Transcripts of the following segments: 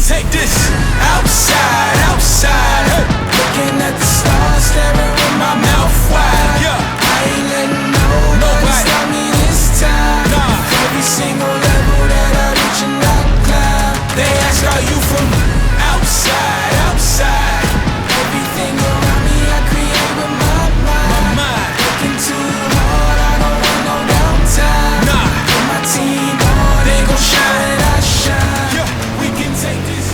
take this outside, outside. Hey. Looking at the stars, staring with my mouth wide. Yeah. I ain't letting nobody stop me this time. Nah. Every single level that I reach and I climb, they ask, are you from outside, outside? Everything around me I create with my mind. Working too hard, I don't want no downtime. Nah. Put my team on, they gon' shine, I shine. Yeah. We can take this.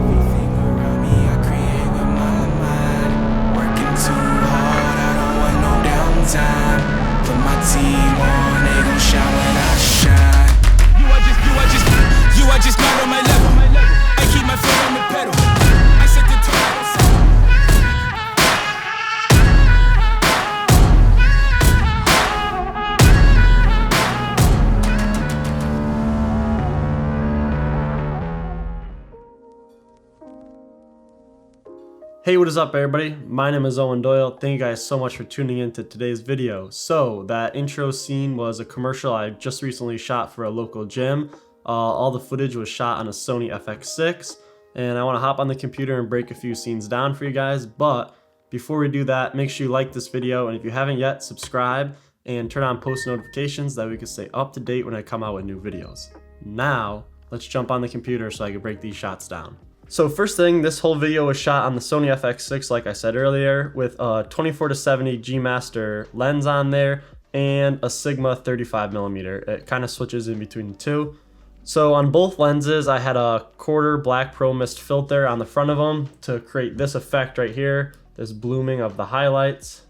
Everything around me I create with my mind. Working too hard, I don't want no downtime. Put my team on, they gon' shine when I shine. You are just not on my level. I keep my foot on the pedal. I set the tone. Hey, what is up everybody? My name is Owen Doyle. Thank you guys so much for tuning in to today's video. So that intro scene was a commercial I just recently shot for a local gym. All the footage was shot on a Sony FX6, and I want to hop on the computer and break a few scenes down for you guys. But before we do that, make sure you like this video, and if you haven't yet, subscribe and turn on post notifications so that we can stay up to date when I come out with new videos. Now, let's jump on the computer so I can break these shots down. So first thing, this whole video was shot on the Sony FX6, like I said earlier, with a 24-70 G Master lens on there and a Sigma 35mm. It kind of switches in between the two. So on both lenses, I had a quarter black pro mist filter on the front of them to create this effect right here, this blooming of the highlights.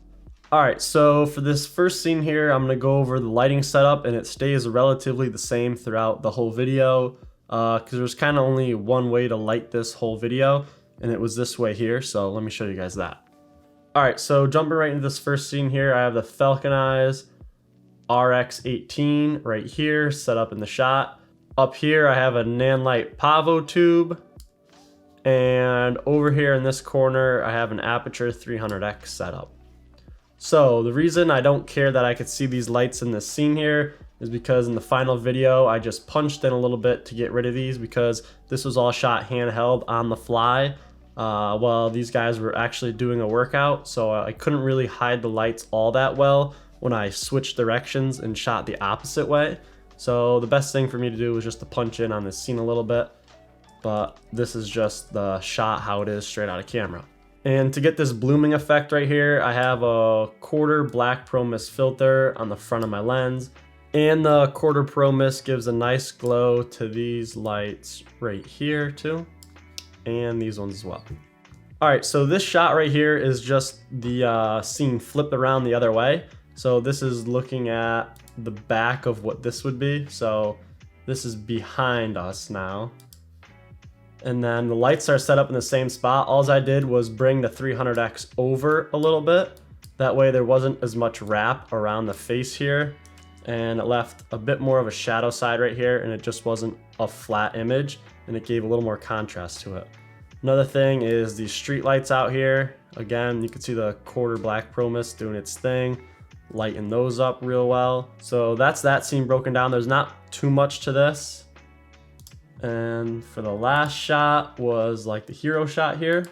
Alright, so for this first scene here, I'm going to go over the lighting setup, and it stays relatively the same throughout the whole video. Because there's kind of only one way to light this whole video, and it was this way here, so let me show you guys that. Alright, so jumping right into this first scene here, I have the Falcon Eyes RX18 right here set up in the shot. Up here I have a Nanlite Pavo tube, and over here in this corner I have an Aperture 300X setup. So the reason I don't care that I could see these lights in this scene here is because in the final video I just punched in a little bit to get rid of these, because this was all shot handheld on the fly while these guys were actually doing a workout, so I couldn't really hide the lights all that well when I switched directions and shot the opposite way. So the best thing for me to do was just to punch in on this scene a little bit, but this is just the shot how it is straight out of camera. And to get this blooming effect right here, I have a quarter black pro mist filter on the front of my lens. And the quarter pro mist gives a nice glow to these lights right here too, and these ones as well. Alright, so this shot right here is just the scene flipped around the other way. So this is looking at the back of what this would be. So this is behind us now. And then the lights are set up in the same spot. All I did was bring the 300X over a little bit. That way there wasn't as much wrap around the face here, and it left a bit more of a shadow side right here, and it just wasn't a flat image, and it gave a little more contrast to it. Another thing is these street lights out here. Again, you can see the quarter black pro mist doing its thing, lighten those up real well. So that's that scene broken down. There's not too much to this. And for the last shot was like the hero shot here.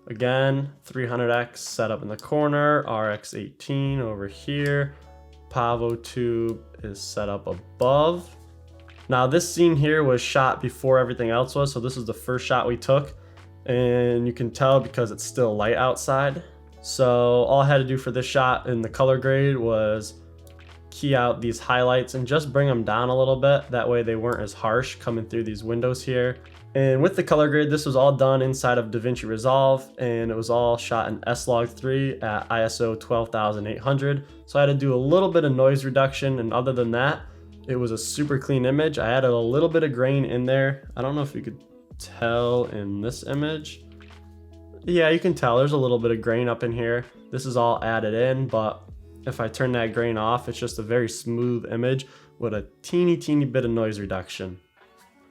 Again, 300X set up in the corner, RX18 over here. Pavo tube is set up above. Now this scene here was shot before everything else was, so this is the first shot we took, and you can tell because it's still light outside. So all I had to do for this shot in the color grade was key out these highlights and just bring them down a little bit. That way they weren't as harsh coming through these windows here. And with the color grade, this was all done inside of DaVinci Resolve, and it was all shot in S-Log3 at ISO 12800. So I had to do a little bit of noise reduction, and other than that, it was a super clean image. I added a little bit of grain in there. I don't know if you could tell in this image. Yeah, you can tell there's a little bit of grain up in here. This is all added in, but if I turn that grain off, it's just a very smooth image with a teeny bit of noise reduction.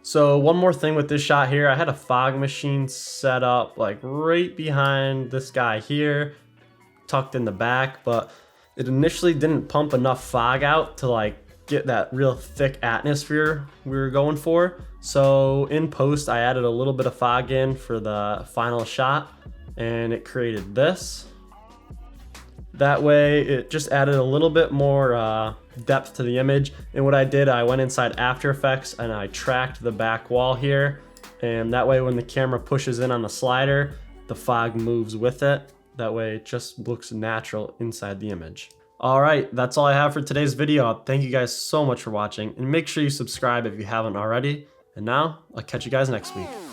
So one more thing with this shot here, I had a fog machine set up like right behind this guy here, tucked in the back, but it initially didn't pump enough fog out to like get that real thick atmosphere we were going for. So in post, I added a little bit of fog in for the final shot, and it created this. That way it just added a little bit more depth to the image. And what I did, I went inside After Effects and I tracked the back wall here. And that way when the camera pushes in on the slider, the fog moves with it. That way it just looks natural inside the image. All right, that's all I have for today's video. Thank you guys so much for watching, and make sure you subscribe if you haven't already. And now, I'll catch you guys next week.